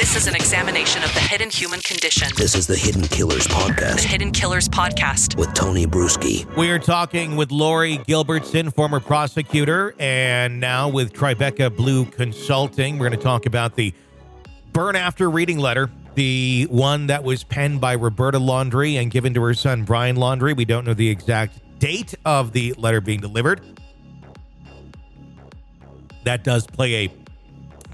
This is an examination of the hidden human condition. This is the Hidden Killers Podcast. The Hidden Killers Podcast. With Tony Bruschi. We are talking with Laurie Gilbertson, former prosecutor, and now with Tribeca Blue Consulting. We're going to talk about the burn after reading letter, the one that was penned by Roberta Laundrie and given to her son, Brian Laundrie. We don't know the exact date of the letter being delivered. That does play a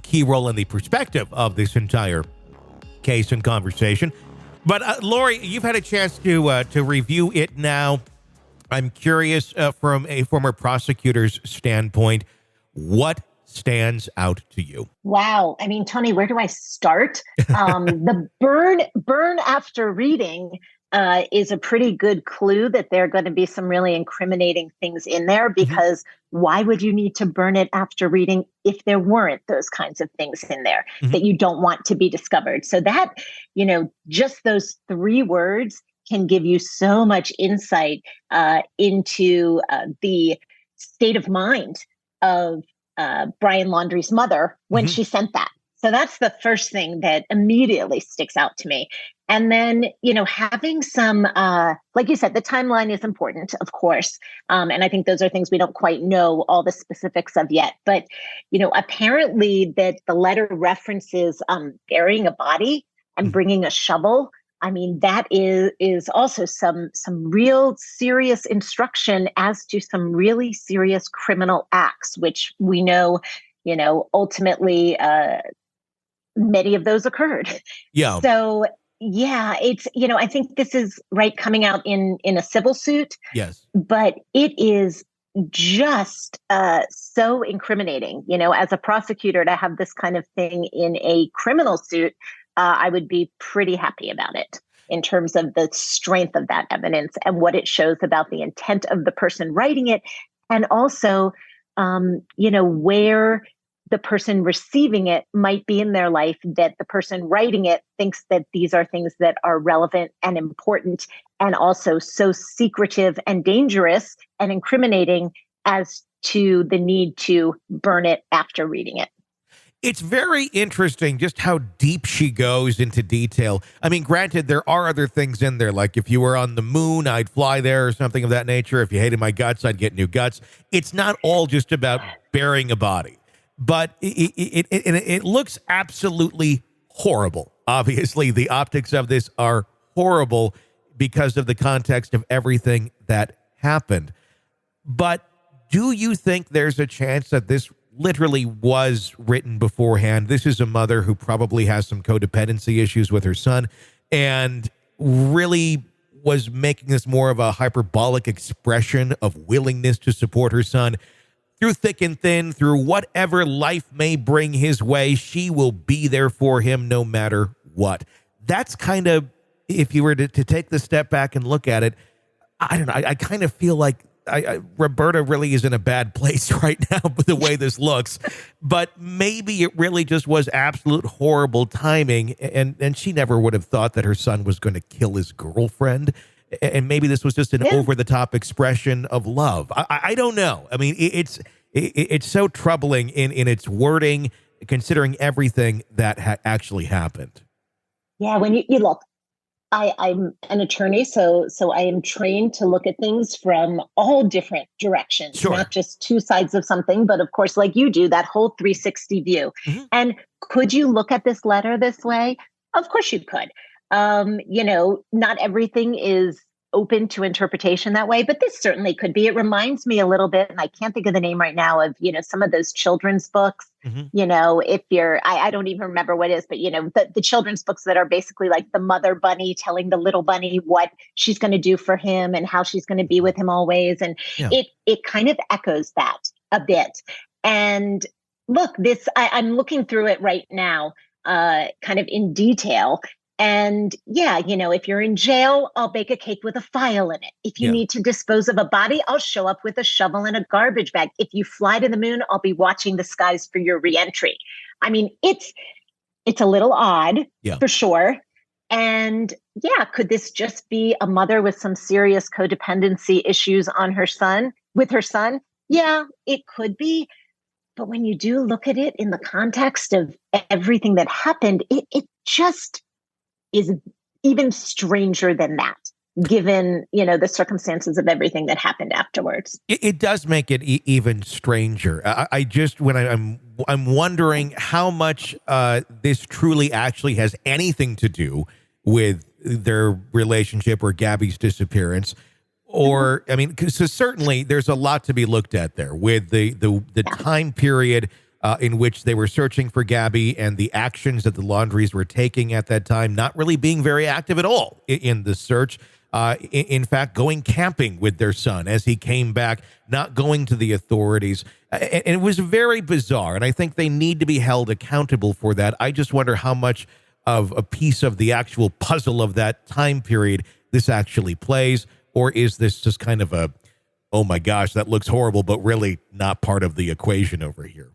key role in the perspective of this entire case and conversation. But Laurie, you've had a chance to review it now. I'm curious from a former prosecutor's standpoint, what stands out to you? Wow. I mean, Tony, where do I start? The burn after reading is a pretty good clue that there are going to be some really incriminating things in there, because why would you need to burn it after reading if there weren't those kinds of things in there that you don't want to be discovered? So that, just those 3 words can give you so much insight into the state of mind of Brian Laundrie's mother when she sent that. So that's the first thing that immediately sticks out to me. And then, having some, like you said, the timeline is important, of course. And I think those are things we don't quite know all the specifics of yet. But, apparently that the letter references burying a body and bringing a shovel. I mean, that is also some real serious instruction as to some really serious criminal acts, which we know, ultimately many of those occurred. Yeah. So, yeah, it's, I think this is coming out in a civil suit. Yes. But it is just so incriminating, as a prosecutor to have this kind of thing in a criminal suit. I would be pretty happy about it in terms of the strength of that evidence and what it shows about the intent of the person writing it. And also, where the person receiving it might be in their life, that the person writing it thinks that these are things that are relevant and important, and also so secretive and dangerous and incriminating as to the need to burn it after reading it. It's very interesting just how deep she goes into detail. I mean, granted, there are other things in there, like if you were on the moon, I'd fly there or something of that nature. If you hated my guts, I'd get new guts. It's not all just about burying a body. But it looks absolutely horrible. Obviously, the optics of this are horrible because of the context of everything that happened. But do you think there's a chance that this literally was written beforehand? This is a mother who probably has some codependency issues with her son and really was making this more of a hyperbolic expression of willingness to support her son. Through thick and thin, through whatever life may bring his way, she will be there for him no matter what. That's kind of, if you were to take the step back and look at it, I don't know, I kind of feel like Roberta really is in a bad place right now with the way this looks. But maybe it really just was absolute horrible timing, and she never would have thought that her son was going to kill his girlfriend. And maybe this was just an over-the-top expression of love. I don't know. I mean, it's so troubling in its wording, considering everything that actually happened. Yeah, when you look, I'm an attorney, so I am trained to look at things from all different directions, not just 2 sides of something, but of course, like you do, that whole 360 view. And could you look at this letter this way? Of course you could. Not everything is open to interpretation that way, but this certainly could be. It reminds me a little bit, and I can't think of the name right now, of, some of those children's books, if you're, I don't even remember what it is, but, the children's books that are basically like the mother bunny telling the little bunny what she's going to do for him and how she's going to be with him always. And it kind of echoes that a bit. And look, I'm looking through it right now, kind of in detail. And if you're in jail, I'll bake a cake with a file in it. If you need to dispose of a body, I'll show up with a shovel and a garbage bag. If you fly to the moon, I'll be watching the skies for your reentry. I mean, it's a little odd for sure. And could this just be a mother with some serious codependency issues with her son? Yeah, it could be. But when you do look at it in the context of everything that happened, it just is even stranger than that, given, the circumstances of everything that happened afterwards. It does make it even stranger. I just, when I'm wondering how much this truly actually has anything to do with their relationship or Gabby's disappearance. Or, I mean, because certainly there's a lot to be looked at there with the time period in which they were searching for Gabby and the actions that the Laundries were taking at that time, not really being very active at all in the search. In fact, going camping with their son as he came back, not going to the authorities. And it was very bizarre. And I think they need to be held accountable for that. I just wonder how much of a piece of the actual puzzle of that time period this actually plays. Or is this just kind of a, oh my gosh, that looks horrible, but really not part of the equation over here?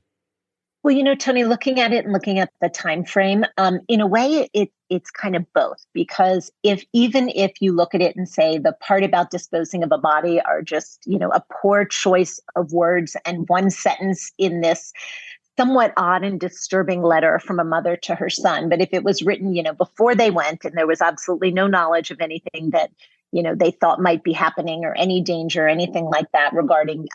Well, Tony, looking at it and looking at the time frame, in a way, it's kind of both. Because even if you look at it and say the part about disposing of a body are just, a poor choice of words and one sentence in this somewhat odd and disturbing letter from a mother to her son. But if it was written, before they went and there was absolutely no knowledge of anything that they thought might be happening or any danger, anything like that regarding,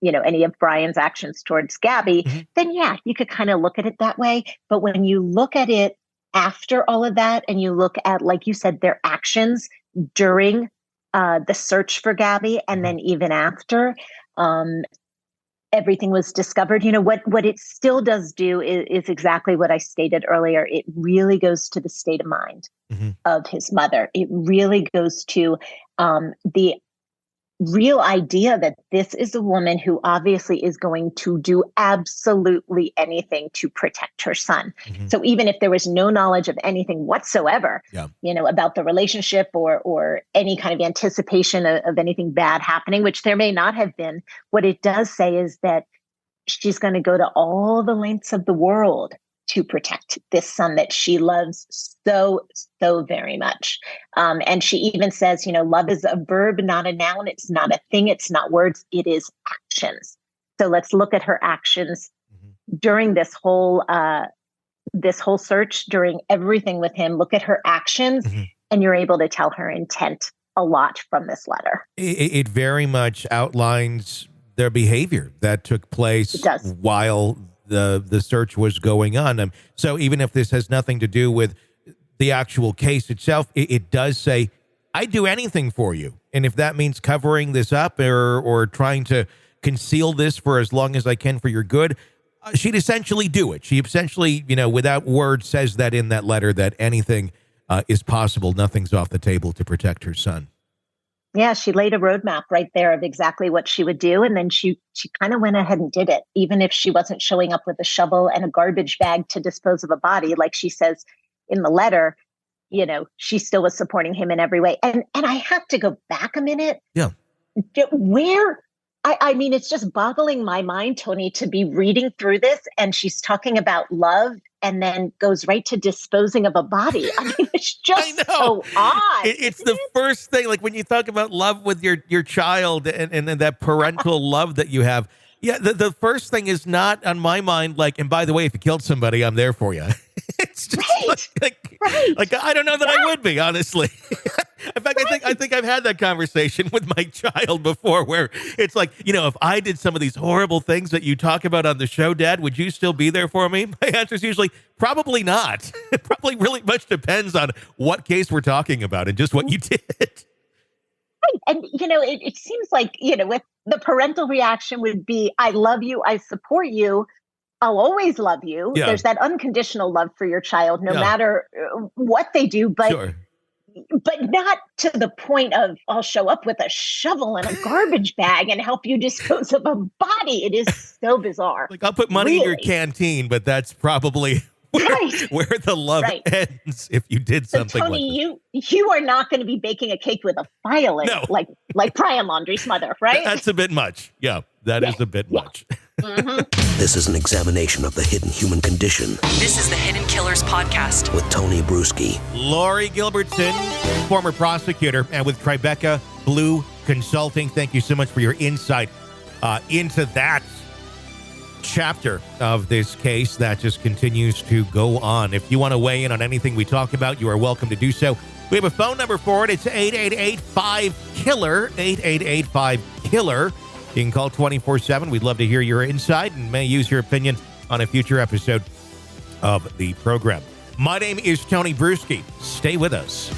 any of Brian's actions towards Gabby, then yeah, you could kind of look at it that way. But when you look at it after all of that and you look at, like you said, their actions during the search for Gabby and then even after, everything was discovered. What it still does do is exactly what I stated earlier. It really goes to the state of mind of his mother. It really goes to the real idea that this is a woman who obviously is going to do absolutely anything to protect her son. So even if there was no knowledge of anything whatsoever, about the relationship or any kind of anticipation of anything bad happening, which there may not have been, what it does say is that she's going to go to all the lengths of the world to protect this son that she loves so, so very much. And she even says, love is a verb, not a noun. It's not a thing. It's not words. It is actions. So let's look at her actions during this whole search, during everything with him. Look at her actions, and you're able to tell her intent a lot from this letter. It very much outlines their behavior that took place while the search was going on. So even if this has nothing to do with the actual case itself, it does say, I'd do anything for you. And if that means covering this up or trying to conceal this for as long as I can for your good, she'd essentially do it. She essentially, without words says that in that letter that anything is possible. Nothing's off the table to protect her son. Yeah, she laid a roadmap right there of exactly what she would do. And then she kind of went ahead and did it, even if she wasn't showing up with a shovel and a garbage bag to dispose of a body. Like she says in the letter, she still was supporting him in every way. And I have to go back a minute. Yeah. I mean, it's just boggling my mind, Tony, to be reading through this and she's talking about love and then goes right to disposing of a body. I mean, it's just so odd. It's the first thing, like when you talk about love with your child and then that parental love that you have. Yeah, the first thing is not on my mind, like, and by the way, if you killed somebody, I'm there for you. It's just like I don't know that I would be, honestly. In fact, I think I've had that conversation with my child before where it's like, if I did some of these horrible things that you talk about on the show, Dad, would you still be there for me? My answer is usually probably not. It probably really much depends on what case we're talking about and just what you did. Right. And, it seems like, with the parental reaction would be, I love you, I support you, I'll always love you. Yeah. There's that unconditional love for your child, no matter what they do. But but not to the point of I'll show up with a shovel and a garbage bag and help you dispose of a body. It is so bizarre. Like I'll put money in your canteen, but that's probably where the love ends if you did something Tony, like that. You are not going to be baking a cake with a file in it, like Brian Laundrie's mother, right? That's a bit much. Yeah, that is a bit much. This is an examination of the hidden human condition. This is the Hidden Killers Podcast with Tony Bruschi. Laurie Gilbertson, former prosecutor, and with Tribeca Blue Consulting. Thank you so much for your insight into that chapter of this case that just continues to go on. If you want to weigh in on anything we talk about, you are welcome to do so. We have a phone number for it. It's 888-5-KILLER, 888-5-KILLER. You can call 24/7. We'd love to hear your insight and may use your opinion on a future episode of the program. My name is Tony Bruschi. Stay with us.